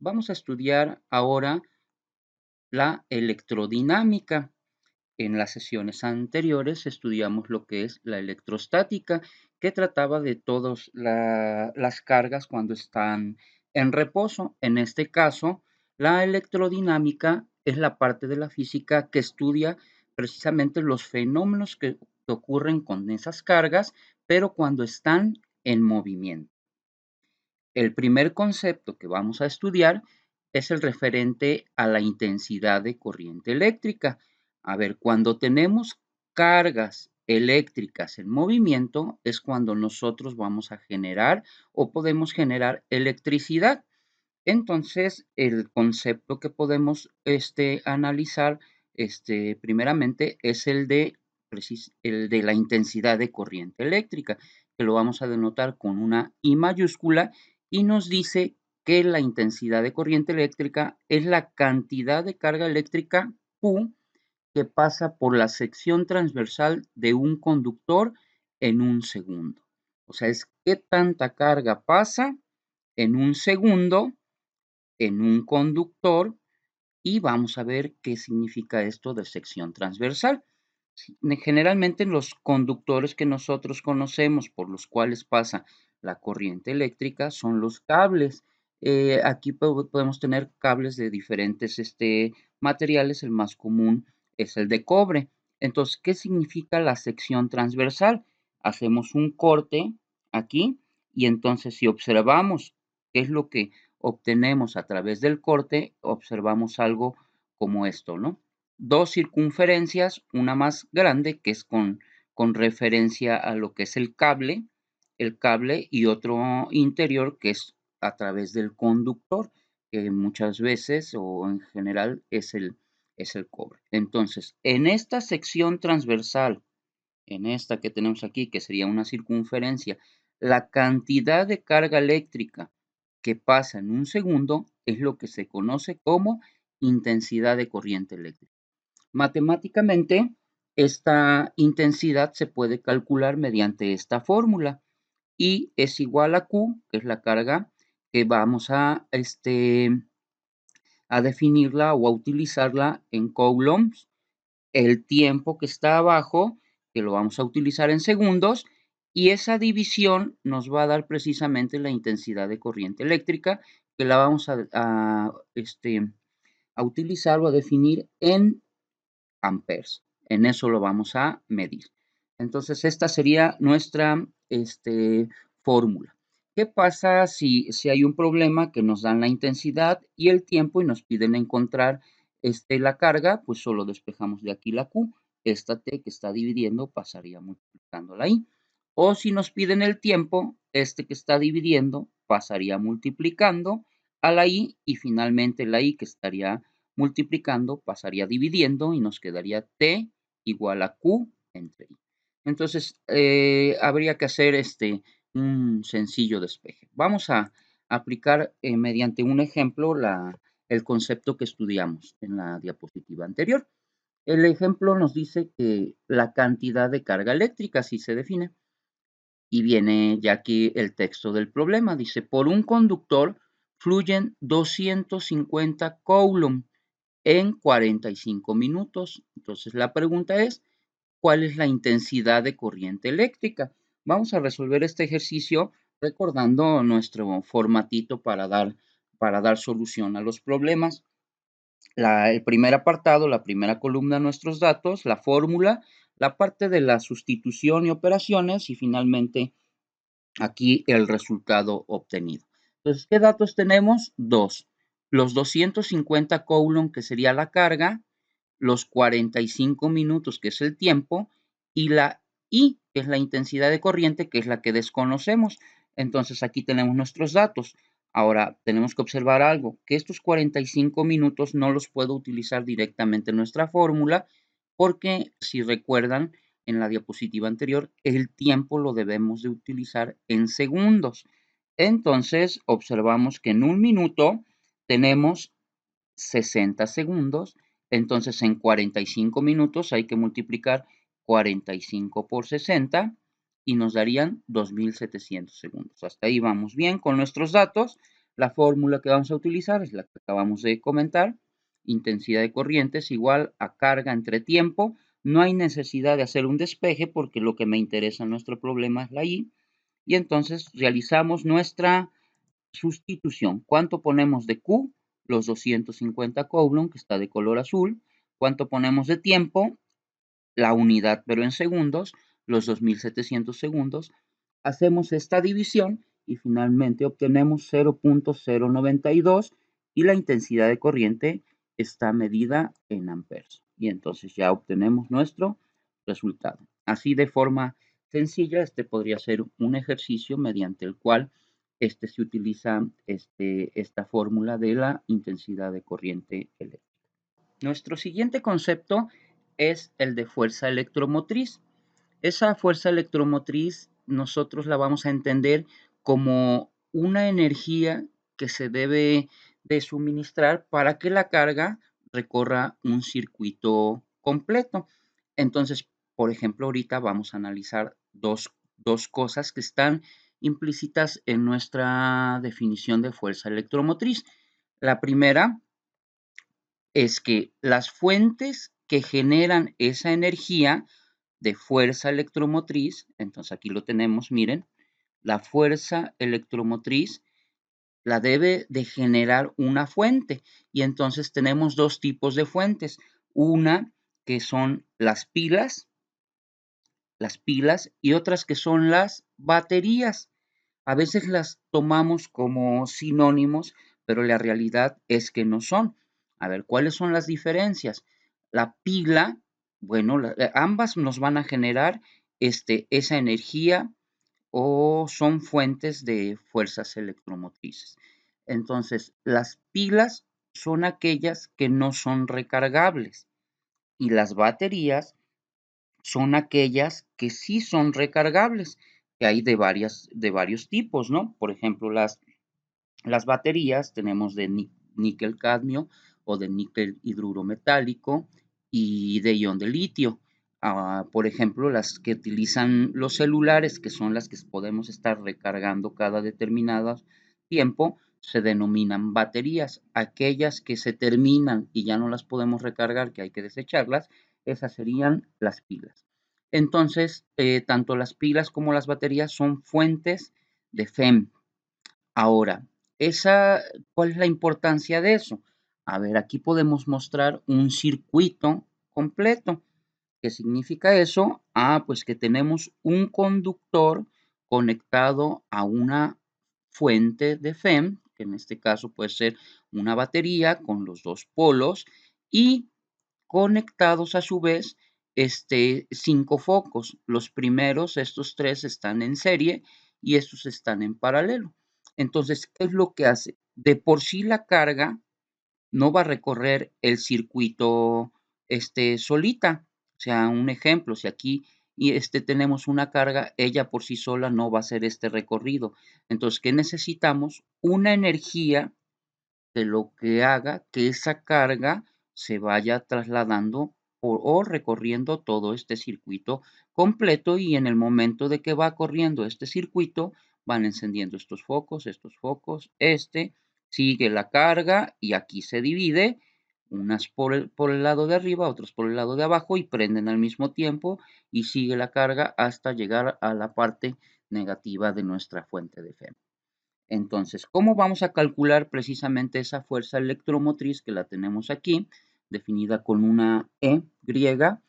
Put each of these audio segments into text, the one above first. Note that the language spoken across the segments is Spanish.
Vamos a estudiar ahora la electrodinámica. En las sesiones anteriores estudiamos lo que es la electrostática, que trataba de todas las cargas cuando están en reposo. En este caso, la electrodinámica es la parte de la física que estudia precisamente los fenómenos que ocurren con esas cargas, pero cuando están en movimiento. El primer concepto que vamos a estudiar es el referente a la intensidad de corriente eléctrica. A ver, cuando tenemos cargas eléctricas en movimiento es cuando nosotros vamos a generar o podemos generar electricidad. Entonces, el concepto que podemos analizar primeramente es el de la intensidad de corriente eléctrica, que lo vamos a denotar con una I mayúscula y nos dice que la intensidad de corriente eléctrica es la cantidad de carga eléctrica Q que pasa por la sección transversal de un conductor en un segundo. O sea, es qué tanta carga pasa en un segundo en un conductor y vamos a ver qué significa esto de sección transversal. Generalmente los conductores que nosotros conocemos por los cuales pasa la corriente eléctrica son los cables. Aquí podemos tener cables de diferentes materiales. El más común es el de cobre. Entonces, ¿qué significa la sección transversal? Hacemos un corte aquí y entonces si observamos qué es lo que obtenemos a través del corte, observamos algo como esto, ¿no? Dos circunferencias, una más grande que es con referencia a lo que es el cable y otro interior que es a través del conductor, que muchas veces o en general es el cobre. Entonces, en esta sección transversal, en esta que tenemos aquí, que sería una circunferencia, la cantidad de carga eléctrica que pasa en un segundo es lo que se conoce como intensidad de corriente eléctrica. Matemáticamente, esta intensidad se puede calcular mediante esta fórmula y es igual a Q, que es la carga que vamos a definirla o a utilizarla en coulombs. El tiempo que está abajo, que lo vamos a utilizar en segundos, y esa división nos va a dar precisamente la intensidad de corriente eléctrica, que la vamos a utilizar o a definir en amperes. En eso lo vamos a medir. Entonces, esta sería nuestra fórmula. ¿Qué pasa si hay un problema que nos dan la intensidad y el tiempo y nos piden encontrar la carga? Pues solo despejamos de aquí la Q. Esta T que está dividiendo pasaría multiplicando la I. O si nos piden el tiempo, que está dividiendo pasaría multiplicando a la I y finalmente la I que estaría multiplicando pasaría dividiendo y nos quedaría T igual a Q entre I. Entonces, habría que hacer un sencillo despeje. Vamos a aplicar mediante un ejemplo el concepto que estudiamos en la diapositiva anterior. El ejemplo nos dice que la cantidad de carga eléctrica, así se define, y viene ya aquí el texto del problema. Dice, por un conductor fluyen 250 coulomb en 45 minutos. Entonces, la pregunta es, ¿cuál es la intensidad de corriente eléctrica? Vamos a resolver este ejercicio recordando nuestro formatito para dar solución a los problemas. El primer apartado, la primera columna, nuestros datos, la fórmula, la parte de la sustitución y operaciones y finalmente aquí el resultado obtenido. Entonces, ¿qué datos tenemos? Dos. Los 250 coulomb, que sería la carga, los 45 minutos, que es el tiempo, y la I, que es la intensidad de corriente, que es la que desconocemos. Entonces, aquí tenemos nuestros datos. Ahora, tenemos que observar algo, que estos 45 minutos no los puedo utilizar directamente en nuestra fórmula, porque si recuerdan, en la diapositiva anterior, el tiempo lo debemos de utilizar en segundos. Entonces, observamos que en un minuto tenemos 60 segundos, entonces en 45 minutos hay que multiplicar 45 por 60 y nos darían 2700 segundos. Hasta ahí vamos bien con nuestros datos. La fórmula que vamos a utilizar es la que acabamos de comentar. Intensidad de corriente es igual a carga entre tiempo. No hay necesidad de hacer un despeje porque lo que me interesa en nuestro problema es la I. Y entonces realizamos nuestra sustitución. ¿Cuánto ponemos de Q? Los 250 Coulomb, que está de color azul. ¿Cuánto ponemos de tiempo? La unidad, pero en segundos, los 2700 segundos. Hacemos esta división y finalmente obtenemos 0.092 y la intensidad de corriente está medida en amperes. Y entonces ya obtenemos nuestro resultado. Así de forma sencilla, este podría ser un ejercicio mediante el cual se utiliza esta fórmula de la intensidad de corriente eléctrica. Nuestro siguiente concepto es el de fuerza electromotriz. Esa fuerza electromotriz nosotros la vamos a entender como una energía que se debe de suministrar para que la carga recorra un circuito completo. Entonces, por ejemplo, ahorita vamos a analizar dos cosas que están implícitas en nuestra definición de fuerza electromotriz. La primera es que las fuentes que generan esa energía de fuerza electromotriz, entonces aquí lo tenemos, miren, la fuerza electromotriz la debe de generar una fuente y entonces tenemos dos tipos de fuentes, una que son las pilas y otras que son las baterías. A veces las tomamos como sinónimos, pero la realidad es que no son. A ver, ¿cuáles son las diferencias? La pila, bueno, ambas nos van a generar esa energía o son fuentes de fuerzas electromotrices. Entonces, las pilas son aquellas que no son recargables y las baterías son aquellas que sí son recargables, que hay de varios tipos, ¿no? Por ejemplo, las baterías tenemos de níquel cadmio o de níquel hidruro metálico y de ion de litio. Por ejemplo, las que utilizan los celulares, que son las que podemos estar recargando cada determinado tiempo, se denominan baterías. Aquellas que se terminan y ya no las podemos recargar, que hay que desecharlas, esas serían las pilas. Entonces, tanto las pilas como las baterías son fuentes de FEM. Ahora, ¿cuál es la importancia de eso? A ver, aquí podemos mostrar un circuito completo. ¿Qué significa eso? Pues que tenemos un conductor conectado a una fuente de FEM, que en este caso puede ser una batería con los dos polos, y conectados a su vez 5 focos. Los primeros, estos 3 están en serie y estos están en paralelo. Entonces, ¿qué es lo que hace? De por sí la carga no va a recorrer el circuito solita. O sea, un ejemplo, si aquí tenemos una carga, ella por sí sola no va a hacer este recorrido. Entonces, ¿qué necesitamos? Una energía de lo que haga que esa carga se vaya trasladando o recorriendo todo este circuito completo y en el momento de que va corriendo este circuito van encendiendo estos focos, sigue la carga y aquí se divide, unas por el lado de arriba, otras por el lado de abajo y prenden al mismo tiempo y sigue la carga hasta llegar a la parte negativa de nuestra fuente de fe. Entonces, ¿cómo vamos a calcular precisamente esa fuerza electromotriz que la tenemos aquí, definida con una E griega?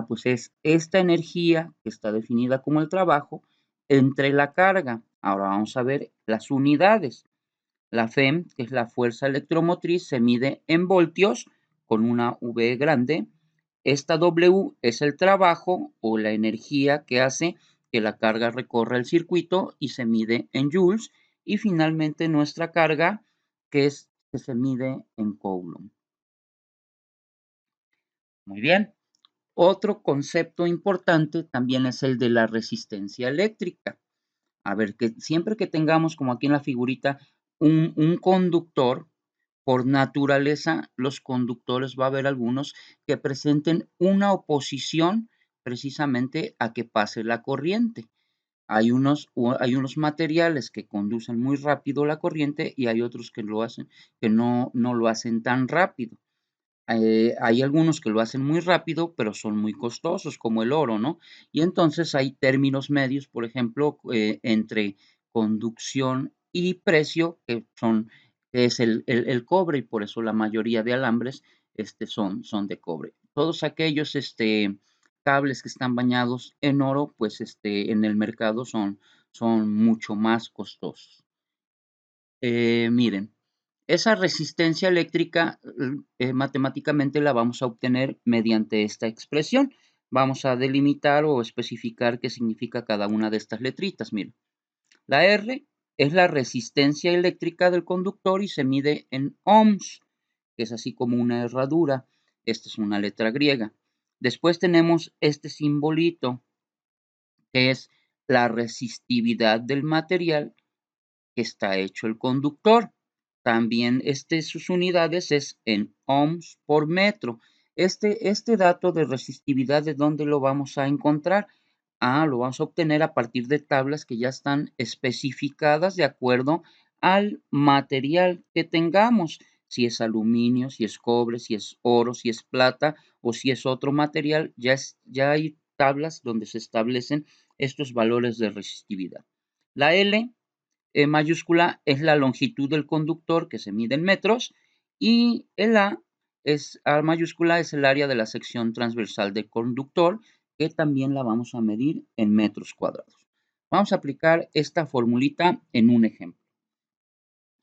Pues es esta energía que está definida como el trabajo entre la carga. Ahora vamos a ver las unidades. La FEM, que es la fuerza electromotriz, se mide en voltios con una V grande. Esta W es el trabajo o la energía que hace que la carga recorra el circuito y se mide en joules. Y finalmente nuestra carga, que se mide en Coulomb. Muy bien. Otro concepto importante también es el de la resistencia eléctrica. A ver, que siempre que tengamos, como aquí en la figurita, un conductor, por naturaleza, los conductores va a haber algunos que presenten una oposición precisamente a que pase la corriente. Hay unos materiales que conducen muy rápido la corriente y hay otros que no lo hacen tan rápido. Hay algunos que lo hacen muy rápido, pero son muy costosos, como el oro, ¿no? Y entonces hay términos medios, por ejemplo, entre conducción y precio, que es el cobre, y por eso la mayoría de alambres son de cobre. Todos aquellos cables que están bañados en oro, pues en el mercado son mucho más costosos. Miren, esa resistencia eléctrica matemáticamente la vamos a obtener mediante esta expresión. Vamos a delimitar o especificar qué significa cada una de estas letritas. Miren, la R es la resistencia eléctrica del conductor y se mide en ohms, que es así como una herradura. Esta es una letra griega. Después tenemos este simbolito, que es la resistividad del material que está hecho el conductor. También sus unidades es en ohms por metro. Este dato de resistividad, ¿de dónde lo vamos a encontrar? Lo vamos a obtener a partir de tablas que ya están especificadas de acuerdo al material que tengamos. Si es aluminio, si es cobre, si es oro, si es plata o si es otro material, ya hay tablas donde se establecen estos valores de resistividad. La L mayúscula es la longitud del conductor que se mide en metros y el A mayúscula es el área de la sección transversal del conductor que también la vamos a medir en metros cuadrados. Vamos a aplicar esta formulita en un ejemplo.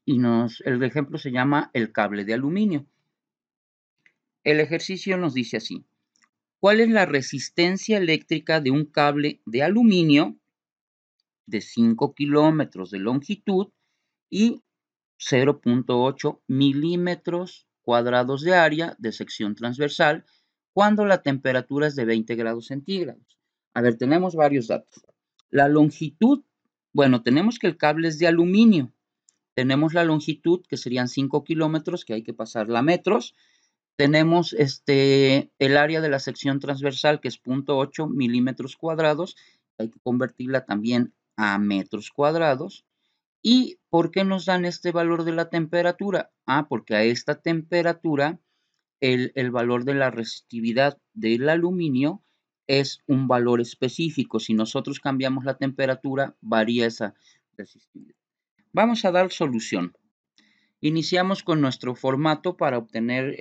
El ejemplo se llama el cable de aluminio. El ejercicio nos dice así. ¿Cuál es la resistencia eléctrica de un cable de aluminio de 5 kilómetros de longitud y 0.8 milímetros cuadrados de área de sección transversal cuando la temperatura es de 20 grados centígrados? A ver, tenemos varios datos. La longitud, bueno, tenemos que el cable es de aluminio. Tenemos la longitud, que serían 5 kilómetros, que hay que pasarla a metros. Tenemos el área de la sección transversal, que es 0.8 milímetros cuadrados. Hay que convertirla también a metros cuadrados. ¿Y por qué nos dan este valor de la temperatura? Porque a esta temperatura el valor de la resistividad del aluminio es un valor específico. Si nosotros cambiamos la temperatura, varía esa resistividad. Vamos a dar solución. Iniciamos con nuestro formato para obtener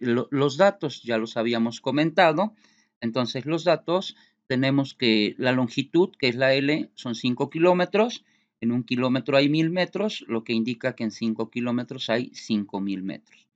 los datos, ya los habíamos comentado. Entonces los datos, tenemos que la longitud, que es la L, son 5 kilómetros. En 1 kilómetro hay 1000 metros, lo que indica que en 5 kilómetros hay 5000 metros.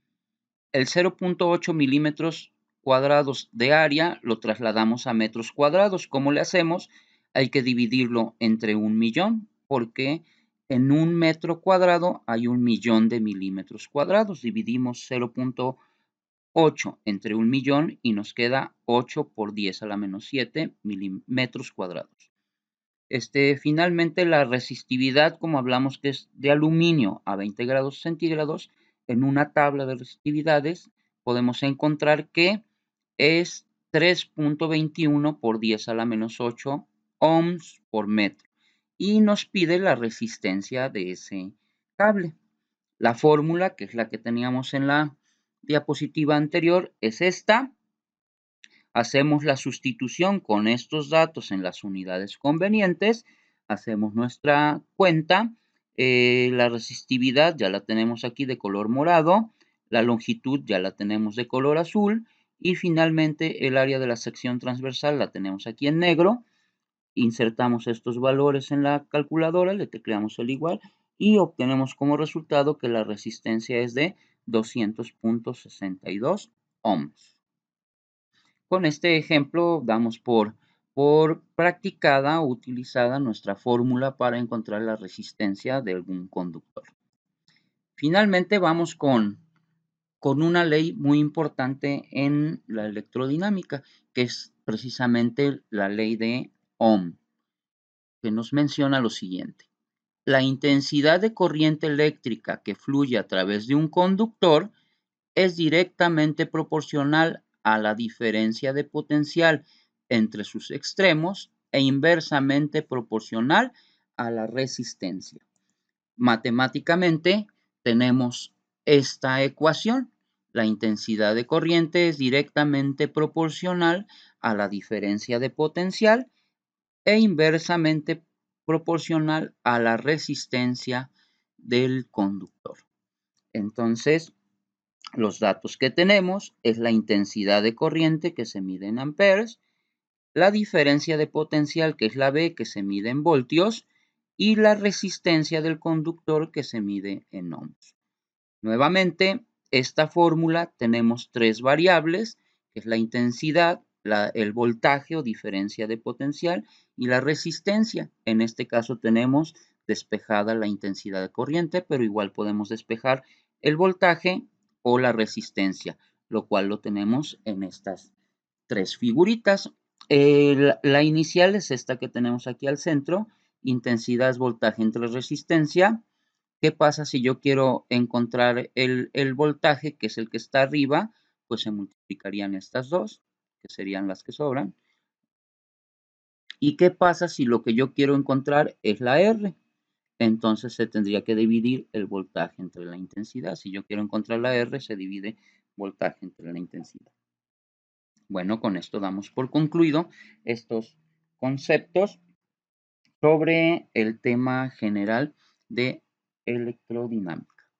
El 0.8 milímetros cuadrados de área lo trasladamos a metros cuadrados. ¿Cómo le hacemos? Hay que dividirlo entre 1.000.000 porque en 1 metro cuadrado hay 1.000.000 de milímetros cuadrados. Dividimos 0.8 entre 1.000.000 y nos queda 8 por 10 a la menos 7 milímetros cuadrados. Finalmente, la resistividad, como hablamos que es de aluminio a 20 grados centígrados, en una tabla de resistividades podemos encontrar que es 3.21 por 10 a la menos 8 ohms por metro. Y nos pide la resistencia de ese cable. La fórmula, que es la que teníamos en la diapositiva anterior, es esta. Hacemos la sustitución con estos datos en las unidades convenientes, hacemos nuestra cuenta, la resistividad ya la tenemos aquí de color morado, la longitud ya la tenemos de color azul y finalmente el área de la sección transversal la tenemos aquí en negro. Insertamos estos valores en la calculadora, le tecleamos el igual y obtenemos como resultado que la resistencia es de 200.62 ohms. Con este ejemplo damos por practicada o utilizada nuestra fórmula para encontrar la resistencia de algún conductor. Finalmente vamos con una ley muy importante en la electrodinámica, que es precisamente la ley de Ohm, que nos menciona lo siguiente. La intensidad de corriente eléctrica que fluye a través de un conductor es directamente proporcional a la diferencia de potencial entre sus extremos e inversamente proporcional a la resistencia. Matemáticamente tenemos esta ecuación. La intensidad de corriente es directamente proporcional a la diferencia de potencial e inversamente proporcional a la resistencia del conductor. Entonces, los datos que tenemos es la intensidad de corriente que se mide en amperes, la diferencia de potencial que es la V que se mide en voltios y la resistencia del conductor que se mide en ohms. Nuevamente, esta fórmula tenemos tres variables, que es la intensidad, el voltaje o diferencia de potencial y la resistencia. En este caso tenemos despejada la intensidad de corriente, pero igual podemos despejar el voltaje o la resistencia, lo cual lo tenemos en estas tres figuritas. La inicial es esta que tenemos aquí al centro, intensidad es voltaje entre resistencia. ¿Qué pasa si yo quiero encontrar el voltaje, que es el que está arriba? Pues se multiplicarían estas dos, que serían las que sobran. ¿Y qué pasa si lo que yo quiero encontrar es la R? Entonces se tendría que dividir el voltaje entre la intensidad. Si yo quiero encontrar la R, se divide voltaje entre la intensidad. Bueno, con esto damos por concluido estos conceptos sobre el tema general de electrodinámica.